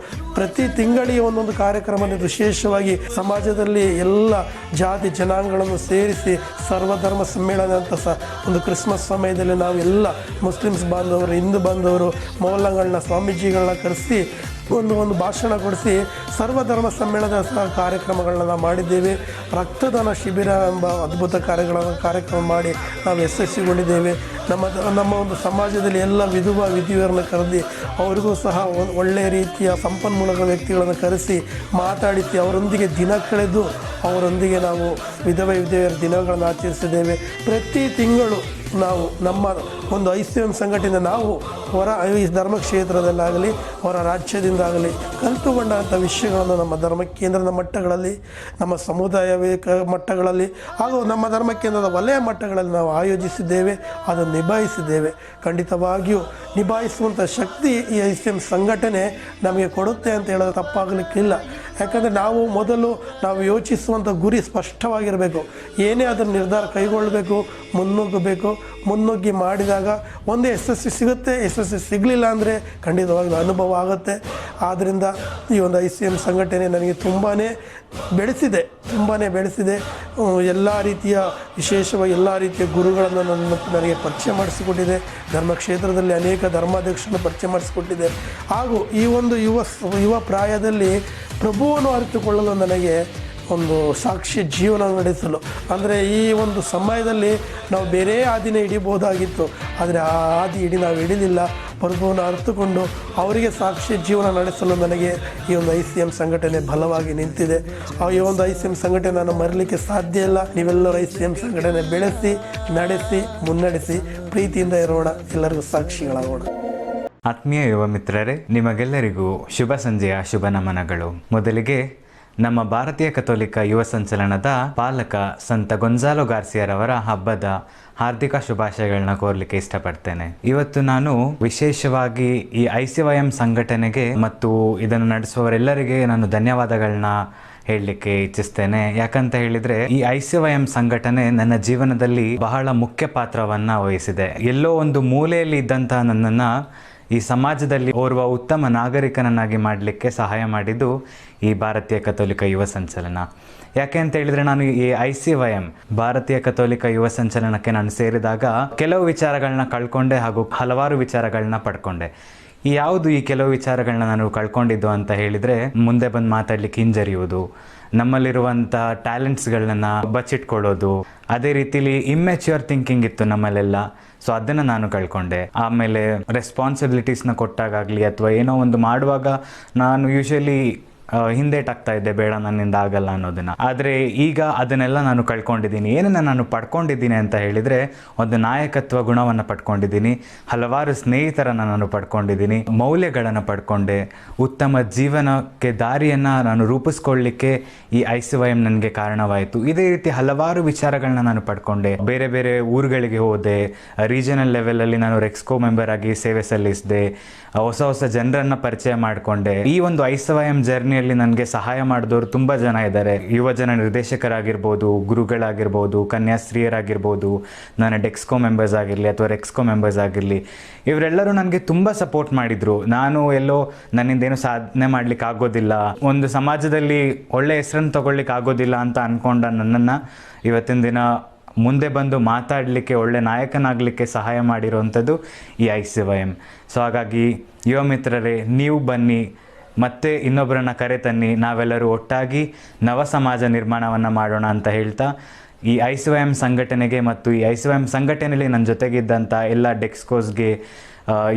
ಪ್ರತಿ ತಿಂಗಳಿಗೆ ಒಂದೊಂದು ಕಾರ್ಯಕ್ರಮದಲ್ಲಿ ವಿಶೇಷವಾಗಿ ಸಮಾಜದಲ್ಲಿ ಎಲ್ಲ ಜಾತಿ ಜನಾಂಗಗಳನ್ನು ಸೇರಿಸಿ ಸರ್ವಧರ್ಮ ಸಮ್ಮೇಳನ ಅಂತ ಒಂದು ಕ್ರಿಸ್ಮಸ್ ಸಮಯದಲ್ಲಿ ನಾವು ಎಲ್ಲ ಮುಸ್ಲಿಮ್ಸ್ ಬಾಂಧವರು, ಹಿಂದೂ ಬಾಂಧವರು, ಮೌಲ್ಯಗಳನ್ನ, ಸ್ವಾಮೀಜಿಗಳನ್ನ ಕರೆಸಿ ಒಂದು ಭಾಷಣ ಕೊಡಿಸಿ ಸರ್ವಧರ್ಮ ಸಮ್ಮೇಳನದ ಕಾರ್ಯಕ್ರಮಗಳನ್ನ ನಾವು ಮಾಡಿದ್ದೇವೆ. ರಕ್ತದಾನ ಶಿಬಿರ ಎಂಬ ಅದ್ಭುತ ಕಾರ್ಯಕ್ರಮ ಮಾಡಿ ನಾವು ಯಶಸ್ವಿಗೊಂಡಿದ್ದೇವೆ. ನಮ್ಮ ಒಂದು ಸಮಾಜದಲ್ಲಿ ಎಲ್ಲ ವಿಧುವರನ್ನು ಕರೆದು ಅವರಿಗೂ ಸಹ ಒಳ್ಳೆಯ ರೀತಿಯ ಸಂಪನ್ಮೂಲಕ ವ್ಯಕ್ತಿಗಳನ್ನು ಕರೆಸಿ ಮಾತಾಡಿಸಿ ಅವರೊಂದಿಗೆ ದಿನ ಕಳೆದು ಅವರೊಂದಿಗೆ ನಾವು ವಿಧವೆಯರ ದಿನಗಳನ್ನು ಆಚರಿಸಿದ್ದೇವೆ. ಪ್ರತಿ ತಿಂಗಳು ನಾವು ನಮ್ಮ ಒಂದು ICYM ಸಂಘಟನೆ ನಾವು ಈ ಧರ್ಮಕ್ಷೇತ್ರದಲ್ಲಾಗಲಿ ಹೊರ ರಾಜ್ಯದಿಂದಾಗಲಿ ಕಲಿತುಕೊಂಡಂಥ ವಿಷಯಗಳನ್ನು ನಮ್ಮ ಧರ್ಮ ಕೇಂದ್ರದ ಮಟ್ಟಗಳಲ್ಲಿ, ನಮ್ಮ ಸಮುದಾಯ ಮಟ್ಟಗಳಲ್ಲಿ ಹಾಗೂ ನಮ್ಮ ಧರ್ಮ ಕೇಂದ್ರದ ವಲಯ ಮಟ್ಟಗಳಲ್ಲಿ ನಾವು ಆಯೋಜಿಸಿದ್ದೇವೆ, ಅದನ್ನು ನಿಭಾಯಿಸಿದ್ದೇವೆ. ಖಂಡಿತವಾಗಿಯೂ ನಿಭಾಯಿಸುವಂಥ ಶಕ್ತಿ ಈ ICYM ಸಂಘಟನೆ ನಮಗೆ ಕೊಡುತ್ತೆ ಅಂತ ಹೇಳೋದು ತಪ್ಪಾಗಲಿಕ್ಕಿಲ್ಲ. ಯಾಕಂದರೆ ನಾವು ಯೋಚಿಸುವಂಥ ಗುರಿ ಸ್ಪಷ್ಟವಾಗಿರಬೇಕು. ಏನೇ ಅದನ್ನು ನಿರ್ಧಾರ ಕೈಗೊಳ್ಳಬೇಕು, ಮುನ್ನುಗ್ಗಿ ಮಾಡಿದಾಗ ಒಂದು ಯಶಸ್ವಿ ಸಿಗುತ್ತೆ. ಯಶಸ್ವಿ ಸಿಗಲಿಲ್ಲ ಅಂದರೆ ಖಂಡಿತವಾಗ್ಲೂ ಅನುಭವ ಆಗುತ್ತೆ. ಆದ್ದರಿಂದ ಈ ಒಂದು ICYM ಸಂಘಟನೆ ನನಗೆ ತುಂಬಾ ಬೆಳೆಸಿದೆ. ಎಲ್ಲ ರೀತಿಯ ವಿಶೇಷವಾಗಿ ಎಲ್ಲ ರೀತಿಯ ಗುರುಗಳನ್ನು ನನಗೆ ಪರಿಚಯ ಮಾಡಿಸಿಕೊಟ್ಟಿದೆ. ಧರ್ಮಕ್ಷೇತ್ರದಲ್ಲಿ ಅನೇಕ ಧರ್ಮಾಧ್ಯಕ್ಷರನ್ನು ಪರಿಚಯ ಮಾಡಿಸಿಕೊಟ್ಟಿದೆ. ಹಾಗೂ ಈ ಒಂದು ಯುವ ಪ್ರಾಯದಲ್ಲಿ ಪ್ರಭುವನ್ನು ಅರಿತುಕೊಳ್ಳಲು ನನಗೆ ಒಂದು ಸಾಕ್ಷಿ ಜೀವನ ನಡೆಸಲು, ಅಂದರೆ ಈ ಒಂದು ಸಮಯದಲ್ಲಿ ನಾವು ಬೇರೆ ಹಾದಿನೇ ಹಿಡಿಬೋದಾಗಿತ್ತು, ಆದರೆ ಆ ಹಾದಿ ನಾವು ಹಿಡಿಲಿಲ್ಲ. ಪ್ರಭುವನ್ನು ಅರಿತುಕೊಂಡು ಅವರಿಗೆ ಸಾಕ್ಷಿ ಜೀವನ ನಡೆಸಲು ನನಗೆ ಈ ಒಂದು ICYM ಸಂಘಟನೆ ಬಲವಾಗಿ ನಿಂತಿದೆ. ಈ ಒಂದು ICYM ಸಂಘಟನೆ ನಾನು ಮರಲಿಕ್ಕೆ ಸಾಧ್ಯ ಇಲ್ಲ. ನೀವೆಲ್ಲರೂ ICYM ಸಂಘಟನೆ ಬೆಳೆಸಿ, ನಡೆಸಿ, ಮುನ್ನಡೆಸಿ, ಪ್ರೀತಿಯಿಂದ ಇರೋಣ, ಎಲ್ಲರಿಗೂ ಸಾಕ್ಷಿಗಳಾಗೋಣ. ಆತ್ಮೀಯ ಯುವ ಮಿತ್ರರೇ, ನಿಮಗೆಲ್ಲರಿಗೂ ಶುಭ ಸಂಜೆಯ ಶುಭ ನಮನಗಳು. ಮೊದಲಿಗೆ ನಮ್ಮ ಭಾರತೀಯ ಕಥೋಲಿಕ ಯುವ ಸಂಚಲನದ ಪಾಲಕ ಸಂತ ಗೊನ್ಸಾಲೋ ಗಾರ್ಸಿಯರವರ ಹಬ್ಬದ ಹಾರ್ದಿಕ ಶುಭಾಶಯಗಳನ್ನ ಕೋರ್ಲಿಕ್ಕೆ ಇಷ್ಟಪಡ್ತೇನೆ. ಇವತ್ತು ನಾನು ವಿಶೇಷವಾಗಿ ಈ ICYM ಸಂಘಟನೆಗೆ ಮತ್ತು ಇದನ್ನು ನಡೆಸುವವರೆಲ್ಲರಿಗೆ ನಾನು ಧನ್ಯವಾದಗಳನ್ನ ಹೇಳಲಿಕ್ಕೆ ಇಚ್ಛಿಸ್ತೇನೆ. ಯಾಕಂತ ಹೇಳಿದ್ರೆ ಈ ICYM ಸಂಘಟನೆ ನನ್ನ ಜೀವನದಲ್ಲಿ ಬಹಳ ಮುಖ್ಯ ಪಾತ್ರವನ್ನ ವಹಿಸಿದೆ. ಎಲ್ಲೋ ಒಂದು ಮೂಲೆಯಲ್ಲಿ ಇದ್ದಂತಹ ನನ್ನನ್ನು ಈ ಸಮಾಜದಲ್ಲಿ ಓರ್ವ ಉತ್ತಮ ನಾಗರಿಕನನ್ನಾಗಿ ಮಾಡಲಿಕ್ಕೆ ಸಹಾಯ ಮಾಡಿದ್ದು ಈ ಭಾರತೀಯ ಕಥೋಲಿಕ ಯುವ ಸಂಚಲನ. ಯಾಕೆ ಅಂತ ಹೇಳಿದರೆ, ನಾನು ಈ ICYM ಭಾರತೀಯ ಕಥೋಲಿಕ ಯುವ ಸಂಚಲನಕ್ಕೆ ನಾನು ಸೇರಿದಾಗ ಕೆಲವು ವಿಚಾರಗಳನ್ನ ಕಳ್ಕೊಂಡೆ ಹಾಗೂ ಹಲವಾರು ವಿಚಾರಗಳನ್ನ ಪಡ್ಕೊಂಡೆ. ಯಾವುದು ಈ ಕೆಲವು ವಿಚಾರಗಳನ್ನ ನಾನು ಕಳ್ಕೊಂಡಿದ್ದು ಅಂತ ಹೇಳಿದರೆ, ಮುಂದೆ ಬಂದು ಮಾತಾಡ್ಲಿಕ್ಕೆ ಹಿಂಜರಿಯುವುದು, ನಮ್ಮಲ್ಲಿರುವಂಥ ಟ್ಯಾಲೆಂಟ್ಸ್ಗಳನ್ನ ಬಚ್ಚಿಟ್ಕೊಳ್ಳೋದು, ಅದೇ ರೀತಿಲಿ ಇಮ್ಮೆಚ್ಯೂರ್ ಥಿಂಕಿಂಗ್ ಇತ್ತು ನಮ್ಮಲ್ಲೆಲ್ಲ. ಸೊ ಅದನ್ನು ನಾನು ಕಳ್ಕೊಂಡೆ. ಆಮೇಲೆ ರೆಸ್ಪಾನ್ಸಿಬಿಲಿಟೀಸ್ನ ಕೊಟ್ಟಾಗಲಿ ಅಥವಾ ಏನೋ ಒಂದು ಮಾಡುವಾಗ ನಾನು ಯೂಶಲಿ ಹಿಂದೇಟಾಗ್ತಾ ಇದ್ದೆ, ಬೇಡ ನನ್ನಿಂದ ಆಗಲ್ಲ ಅನ್ನೋದನ್ನು. ಆದರೆ ಈಗ ಅದನ್ನೆಲ್ಲ ನಾನು ಕಳ್ಕೊಂಡಿದ್ದೀನಿ. ಏನನ್ನು ನಾನು ಪಡ್ಕೊಂಡಿದ್ದೀನಿ ಅಂತ ಹೇಳಿದರೆ, ಒಂದು ನಾಯಕತ್ವ ಗುಣವನ್ನು ಪಡ್ಕೊಂಡಿದ್ದೀನಿ, ಹಲವಾರು ಸ್ನೇಹಿತರನ್ನು ನಾನು ಪಡ್ಕೊಂಡಿದ್ದೀನಿ, ಮೌಲ್ಯಗಳನ್ನು ಪಡ್ಕೊಂಡೆ, ಉತ್ತಮ ಜೀವನಕ್ಕೆ ದಾರಿಯನ್ನು ನಾನು ರೂಪಿಸ್ಕೊಳ್ಳಿಕ್ಕೆ ಈ ICYM ನನಗೆ ಕಾರಣವಾಯಿತು. ಇದೇ ರೀತಿ ಹಲವಾರು ವಿಚಾರಗಳನ್ನ ನಾನು ಪಡ್ಕೊಂಡೆ. ಬೇರೆ ಬೇರೆ ಊರುಗಳಿಗೆ ಹೋದೆ, ರೀಜನಲ್ ಲೆವೆಲಲ್ಲಿ ನಾನು ರೆಕ್ಸ್ಕೋ ಮೆಂಬರ್ ಆಗಿ ಸೇವೆ ಸಲ್ಲಿಸಿದೆ, ಹೊಸ ಜನರನ್ನು ಪರಿಚಯ ಮಾಡಿಕೊಂಡೆ. ಈ ಒಂದು ICYM ಜರ್ನಿಯಲ್ಲಿ ನನಗೆ ಸಹಾಯ ಮಾಡಿದವರು ತುಂಬ ಜನ ಇದ್ದಾರೆ. ಯುವಜನ ನಿರ್ದೇಶಕರಾಗಿರ್ಬೋದು, ಗುರುಗಳಾಗಿರ್ಬೋದು, ಕನ್ಯಾಸ್ತ್ರೀಯರಾಗಿರ್ಬೋದು, ನನ್ನ ಡೆಕ್ಸ್ಕೋ ಮೆಂಬರ್ಸ್ ಆಗಿರಲಿ ಅಥವಾ ರೆಕ್ಸ್ಕೋ ಮೆಂಬರ್ಸ್ ಆಗಿರಲಿ, ಇವರೆಲ್ಲರೂ ನನಗೆ ತುಂಬ ಸಪೋರ್ಟ್ ಮಾಡಿದರು. ನಾನು ಎಲ್ಲೋ ನನ್ನಿಂದೇನು ಸಾಧನೆ ಮಾಡಲಿಕ್ಕೆ ಆಗೋದಿಲ್ಲ, ಒಂದು ಸಮಾಜದಲ್ಲಿ ಒಳ್ಳೆ ಹೆಸರನ್ನು ತಗೊಳ್ಳಿಕ್ಕೆ ಆಗೋದಿಲ್ಲ ಅಂತ ಅಂದ್ಕೊಂಡ ನನ್ನನ್ನು ಇವತ್ತಿನ ದಿನ ಮುಂದೆ ಬಂದು ಮಾತಾಡಲಿಕ್ಕೆ, ಒಳ್ಳೆ ನಾಯಕನಾಗಲಿಕ್ಕೆ ಸಹಾಯ ಮಾಡಿರೋವಂಥದ್ದು ಈ ICYM. ಸೊ ಹಾಗಾಗಿ ಯುವ ಮಿತ್ರರೇ, ನೀವು ಬನ್ನಿ, ಮತ್ತೆ ಇನ್ನೊಬ್ಬರನ್ನ ಕರೆ ತನ್ನಿ, ನಾವೆಲ್ಲರೂ ಒಟ್ಟಾಗಿ ನವ ಸಮಾಜ ನಿರ್ಮಾಣವನ್ನು ಮಾಡೋಣ ಅಂತ ಹೇಳ್ತಾ, ಈ ICYM ಸಂಘಟನೆಗೆ ಮತ್ತು ಈ ICYM ಸಂಘಟನೆಯಲ್ಲಿ ನನ್ನ ಜೊತೆಗಿದ್ದಂಥ ಎಲ್ಲ ಡೆಕ್ಸ್ಕೋಸ್ಗೆ,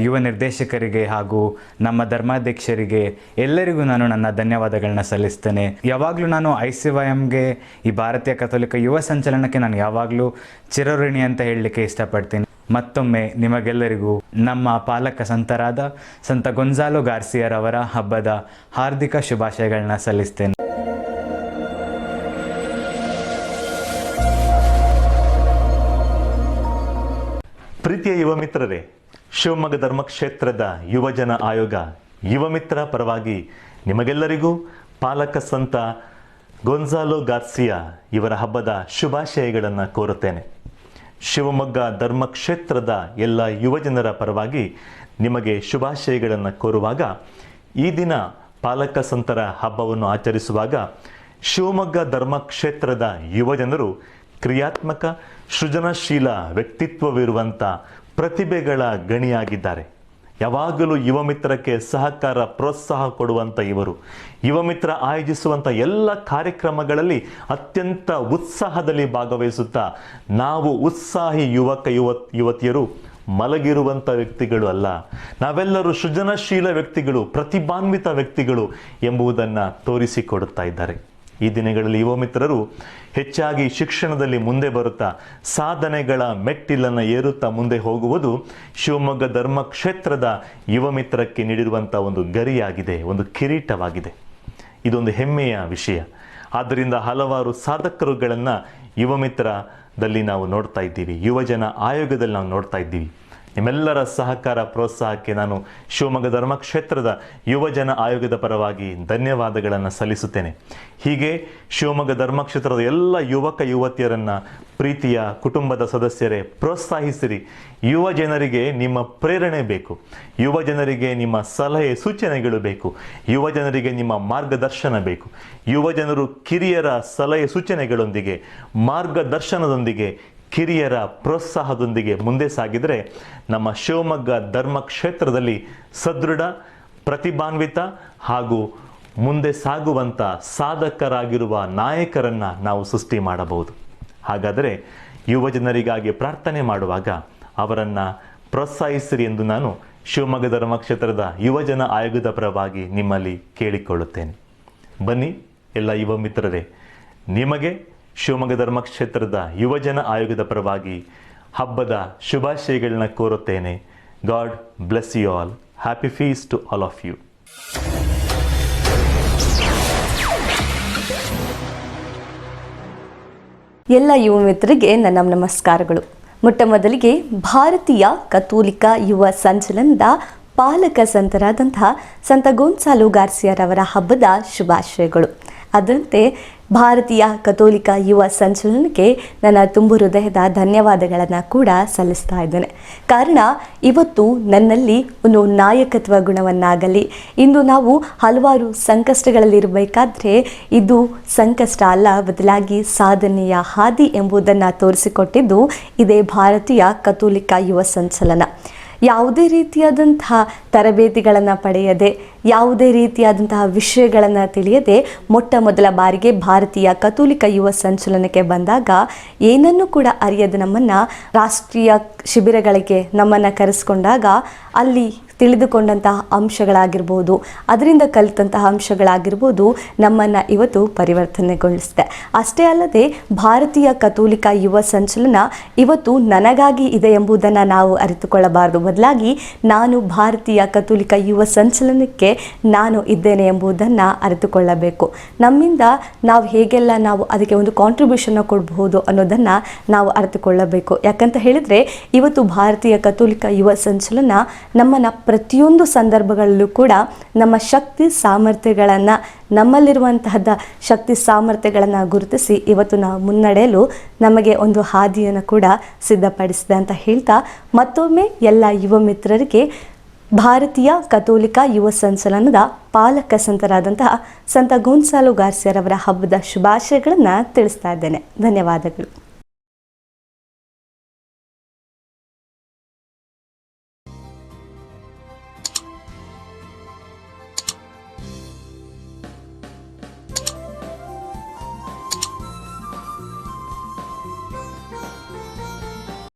ಯುವ ನಿರ್ದೇಶಕರಿಗೆ ಹಾಗೂ ನಮ್ಮ ಧರ್ಮಾಧ್ಯಕ್ಷರಿಗೆ ಎಲ್ಲರಿಗೂ ನಾನು ನನ್ನ ಧನ್ಯವಾದಗಳನ್ನ ಸಲ್ಲಿಸ್ತೇನೆ. ಯಾವಾಗಲೂ ನಾನು ICYMಗೆ, ಈ ಭಾರತೀಯ ಕಥೋಲಿಕ ಯುವ ಸಂಚಲನಕ್ಕೆ ನಾನು ಯಾವಾಗಲೂ ಚಿರಋಣಿ ಅಂತ ಹೇಳಲಿಕ್ಕೆ ಇಷ್ಟಪಡ್ತೀನಿ. ಮತ್ತೊಮ್ಮೆ ನಿಮಗೆಲ್ಲರಿಗೂ ನಮ್ಮ ಪಾಲಕ ಸಂತರಾದ ಸಂತ ಗೊಂಜಾಲೋ ಗಾರ್ಸಿಯರವರ ಹಬ್ಬದ ಹಾರ್ದಿಕ ಶುಭಾಶಯಗಳನ್ನ ಸಲ್ಲಿಸ್ತೇನೆ. ಪ್ರೀತಿಯ ಯುವ ಮಿತ್ರರೇ, ಶಿವಮೊಗ್ಗ ಧರ್ಮಕ್ಷೇತ್ರದ ಯುವಜನ ಆಯೋಗ ಯುವಮಿತ್ರ ಪರವಾಗಿ ನಿಮಗೆಲ್ಲರಿಗೂ ಪಾಲಕ ಸಂತ ಗೊಂಜಾಲೋ ಗಾರ್ಸಿಯಾ ಇವರ ಹಬ್ಬದ ಶುಭಾಶಯಗಳನ್ನು ಕೋರುತ್ತೇನೆ. ಶಿವಮೊಗ್ಗ ಧರ್ಮಕ್ಷೇತ್ರದ ಎಲ್ಲ ಯುವಜನರ ಪರವಾಗಿ ನಿಮಗೆ ಶುಭಾಶಯಗಳನ್ನು ಕೋರುವಾಗ, ಈ ದಿನ ಪಾಲಕ ಸಂತರ ಹಬ್ಬವನ್ನು ಆಚರಿಸುವಾಗ ಶಿವಮೊಗ್ಗ ಧರ್ಮಕ್ಷೇತ್ರದ ಯುವಜನರು ಕ್ರಿಯಾತ್ಮಕ, ಸೃಜನಶೀಲ ವ್ಯಕ್ತಿತ್ವವಿರುವಂಥ ಪ್ರತಿಭೆಗಳ ಗಣಿಯಾಗಿದ್ದಾರೆ. ಯಾವಾಗಲೂ ಯುವ ಮಿತ್ರಕ್ಕೆ ಸಹಕಾರ, ಪ್ರೋತ್ಸಾಹ ಕೊಡುವಂಥ ಇವರು ಯುವ ಮಿತ್ರ ಆಯೋಜಿಸುವಂಥ ಎಲ್ಲ ಕಾರ್ಯಕ್ರಮಗಳಲ್ಲಿ ಅತ್ಯಂತ ಉತ್ಸಾಹದಲ್ಲಿ ಭಾಗವಹಿಸುತ್ತಾ, ನಾವು ಉತ್ಸಾಹಿ ಯುವತಿಯರು ಮಲಗಿರುವಂಥ ವ್ಯಕ್ತಿಗಳು ಅಲ್ಲ, ನಾವೆಲ್ಲರೂ ಸೃಜನಶೀಲ ವ್ಯಕ್ತಿಗಳು, ಪ್ರತಿಭಾನ್ವಿತ ವ್ಯಕ್ತಿಗಳು ಎಂಬುದನ್ನು ತೋರಿಸಿಕೊಡುತ್ತಾ ಇದ್ದಾರೆ. ಈ ದಿನಗಳಲ್ಲಿ ಯುವ ಮಿತ್ರರು ಹೆಚ್ಚಾಗಿ ಶಿಕ್ಷಣದಲ್ಲಿ ಮುಂದೆ ಬರುತ್ತಾ ಸಾಧನೆಗಳ ಮೆಟ್ಟಿಲನ್ನು ಏರುತ್ತಾ ಮುಂದೆ ಹೋಗುವುದು ಶಿವಮೊಗ್ಗ ಧರ್ಮಕ್ಷೇತ್ರದ ಯುವ ಮಿತ್ರಕ್ಕೆ ನೀಡಿರುವಂಥ ಒಂದು ಗರಿಯಾಗಿದೆ, ಒಂದು ಕಿರೀಟವಾಗಿದೆ. ಇದೊಂದು ಹೆಮ್ಮೆಯ ವಿಷಯ. ಆದ್ದರಿಂದ ಹಲವಾರು ಸಾಧಕರುಗಳನ್ನು ಯುವ ಮಿತ್ರದಲ್ಲಿ ನಾವು ನೋಡ್ತಾ ಇದ್ದೀವಿ, ಯುವಜನ ಆಯೋಗದಲ್ಲಿ ನಾವು ನೋಡ್ತಾ ಇದ್ದೀವಿ. ನಿಮ್ಮೆಲ್ಲರ ಸಹಕಾರ, ಪ್ರೋತ್ಸಾಹಕ್ಕೆ ನಾನು ಶಿವಮೊಗ್ಗ ಧರ್ಮಕ್ಷೇತ್ರದ ಯುವಜನ ಆಯೋಗದ ಪರವಾಗಿ ಧನ್ಯವಾದಗಳನ್ನು ಸಲ್ಲಿಸುತ್ತೇನೆ. ಹೀಗೆ ಶಿವಮೊಗ್ಗ ಧರ್ಮಕ್ಷೇತ್ರದ ಎಲ್ಲ ಯುವತಿಯರನ್ನು ಪ್ರೀತಿಯ ಕುಟುಂಬದ ಸದಸ್ಯರೇ ಪ್ರೋತ್ಸಾಹಿಸಿರಿ. ಯುವ ಜನರಿಗೆ ನಿಮ್ಮ ಪ್ರೇರಣೆ ಬೇಕು, ಯುವ ಜನರಿಗೆ ನಿಮ್ಮ ಸಲಹೆ ಸೂಚನೆಗಳು ಬೇಕು, ಯುವ ಜನರಿಗೆ ನಿಮ್ಮ ಮಾರ್ಗದರ್ಶನ ಬೇಕು. ಯುವ ಜನರು ಕಿರಿಯರ ಸಲಹೆ ಸೂಚನೆಗಳೊಂದಿಗೆ, ಮಾರ್ಗದರ್ಶನದೊಂದಿಗೆ, ಕಿರಿಯರ ಪ್ರೋತ್ಸಾಹದೊಂದಿಗೆ ಮುಂದೆ ಸಾಗಿದರೆ ನಮ್ಮ ಶಿವಮೊಗ್ಗ ಧರ್ಮಕ್ಷೇತ್ರದಲ್ಲಿ ಸದೃಢ, ಪ್ರತಿಭಾನ್ವಿತ ಹಾಗೂ ಮುಂದೆ ಸಾಗುವಂಥ ಸಾಧಕರಾಗಿರುವ ನಾಯಕರನ್ನು ನಾವು ಸೃಷ್ಟಿ ಮಾಡಬಹುದು. ಹಾಗಾದರೆ ಯುವ ಜನರಿಗಾಗಿ ಪ್ರಾರ್ಥನೆ ಮಾಡುವಾಗ ಅವರನ್ನು ಪ್ರೋತ್ಸಾಹಿಸಿರಿ ಎಂದು ನಾನು ಶಿವಮೊಗ್ಗ ಧರ್ಮಕ್ಷೇತ್ರದ ಯುವಜನ ಆಯೋಗದ ಪರವಾಗಿ ನಿಮ್ಮಲ್ಲಿ ಕೇಳಿಕೊಳ್ಳುತ್ತೇನೆ. ಬನ್ನಿ ಎಲ್ಲ ಯುವ ಮಿತ್ರರೇ, ನಿಮಗೆ ಶಿವಮೊಗ್ಗ ಧರ್ಮಕ್ಷೇತ್ರದ ಯುವಜನ ಆಯೋಗದ ಪರವಾಗಿ ಹಬ್ಬದ ಶುಭಾಶಯಗಳನ್ನ ಕೋರುತ್ತೇನೆ. God bless you all. Happy feast to all of you. ಎಲ್ಲ ಯುವ ಮಿತ್ರರಿಗೆ ನನ್ನ ನಮಸ್ಕಾರಗಳು. ಮೊಟ್ಟ ಮೊದಲಿಗೆ ಭಾರತೀಯ ಕಥೋಲಿಕ ಯುವ ಸಂಚಲನದ ಪಾಲಕ ಸಂತರಾದಂತಹ ಸಂತ ಗೊಂಜಾಲೋ ಗಾರ್ಸಿಯರವರ ಹಬ್ಬದ ಶುಭಾಶಯಗಳು. ಅದರಂತೆ ಭಾರತೀಯ ಕಥೋಲಿಕ ಯುವ ಸಂಚಲನಕ್ಕೆ ನನ್ನ ತುಂಬು ಹೃದಯದ ಧನ್ಯವಾದಗಳನ್ನು ಕೂಡ ಸಲ್ಲಿಸ್ತಾ ಇದ್ದೇನೆ. ಕಾರಣ ಇವತ್ತು ನನ್ನಲ್ಲಿ ಒಂದು ನಾಯಕತ್ವ ಗುಣವನ್ನಾಗಲಿ, ಇಂದು ನಾವು ಹಲವಾರು ಸಂಕಷ್ಟಗಳಲ್ಲಿರಬೇಕಾದ್ರೆ ಇದು ಸಂಕಷ್ಟ ಅಲ್ಲ, ಬದಲಾಗಿ ಸಾಧನೆಯ ಹಾದಿ ಎಂಬುದನ್ನು ತೋರಿಸಿಕೊಟ್ಟಿದ್ದು ಇದೇ ಭಾರತೀಯ ಕಥೋಲಿಕ ಯುವ ಸಂಚಲನ. ಯಾವುದೇ ರೀತಿಯಾದಂತಹ ತರಬೇತಿಗಳನ್ನು ಪಡೆಯದೆ, ಯಾವುದೇ ರೀತಿಯಾದಂತಹ ವಿಷಯಗಳನ್ನು ತಿಳಿಯದೆ ಮೊಟ್ಟ ಮೊದಲ ಬಾರಿಗೆ ಭಾರತೀಯ ಕಥೋಲಿಕ ಯುವ ಸಂಚಲನಕ್ಕೆ ಬಂದಾಗ ಏನನ್ನೂ ಕೂಡ ಅರಿಯದೆ ನಮ್ಮನ್ನು ರಾಷ್ಟ್ರೀಯ ಶಿಬಿರಗಳಿಗೆ ನಮ್ಮನ್ನು ಕರೆಸ್ಕೊಂಡಾಗ ಅಲ್ಲಿ ತಿಳಿದುಕೊಂಡಂತಹ ಅಂಶಗಳಾಗಿರ್ಬೋದು, ಅದರಿಂದ ಕಲಿತಂತಹ ಅಂಶಗಳಾಗಿರ್ಬೋದು ನಮ್ಮನ್ನು ಇವತ್ತು ಪರಿವರ್ತನೆಗೊಳಿಸಿದೆ. ಅಷ್ಟೇ ಅಲ್ಲದೆ ಭಾರತೀಯ ಕಥೋಲಿಕ ಯುವ ಸಂಚಲನ ಇವತ್ತು ನನಗಾಗಿ ಇದೆ ಎಂಬುದನ್ನು ನಾವು ಅರಿತುಕೊಳ್ಳಬಾರದು, ಬದಲಾಗಿ ನಾನು ಭಾರತೀಯ ಕಥೋಲಿಕ ಯುವ ಸಂಚಲನಕ್ಕೆ ನಾನು ಇದ್ದೇನೆ ಎಂಬುದನ್ನು ಅರಿತುಕೊಳ್ಳಬೇಕು. ನಮ್ಮಿಂದ ನಾವು ಹೇಗೆಲ್ಲ ನಾವು ಅದಕ್ಕೆ ಒಂದು ಕಾಂಟ್ರಿಬ್ಯೂಷನ್ ಕೊಡಬಹುದು ಅನ್ನೋದನ್ನು ನಾವು ಅರಿತುಕೊಳ್ಳಬೇಕು. ಯಾಕಂತ ಹೇಳಿದರೆ ಇವತ್ತು ಭಾರತೀಯ ಕಥೋಲಿಕ ಯುವ ಸಂಚಲನ ನಮ್ಮನ್ನು ಪ್ರತಿಯೊಂದು ಸಂದರ್ಭಗಳಲ್ಲೂ ಕೂಡ ನಮ್ಮ ಶಕ್ತಿ ಸಾಮರ್ಥ್ಯಗಳನ್ನು, ನಮ್ಮಲ್ಲಿರುವಂತಹದ ಶಕ್ತಿ ಸಾಮರ್ಥ್ಯಗಳನ್ನು ಗುರುತಿಸಿ ಇವತ್ತು ನಾವು ಮುನ್ನಡೆಯಲು ನಮಗೆ ಒಂದು ಹಾದಿಯನ್ನು ಕೂಡ ಸಿದ್ಧಪಡಿಸಿದೆ ಅಂತ ಹೇಳ್ತಾ, ಮತ್ತೊಮ್ಮೆ ಎಲ್ಲ ಯುವ ಮಿತ್ರರಿಗೆ ಭಾರತೀಯ ಕಥೋಲಿಕ ಯುವ ಸಂಚಲನದ ಪಾಲಕ ಸಂತರಾದಂತಹ ಸಂತ ಗೊಂಜಾಲೋ ಗಾರ್ಸಿಯರವರ ಹಬ್ಬದ ಶುಭಾಶಯಗಳನ್ನು ತಿಳಿಸ್ತಾ ಇದ್ದೇನೆ. ಧನ್ಯವಾದಗಳು.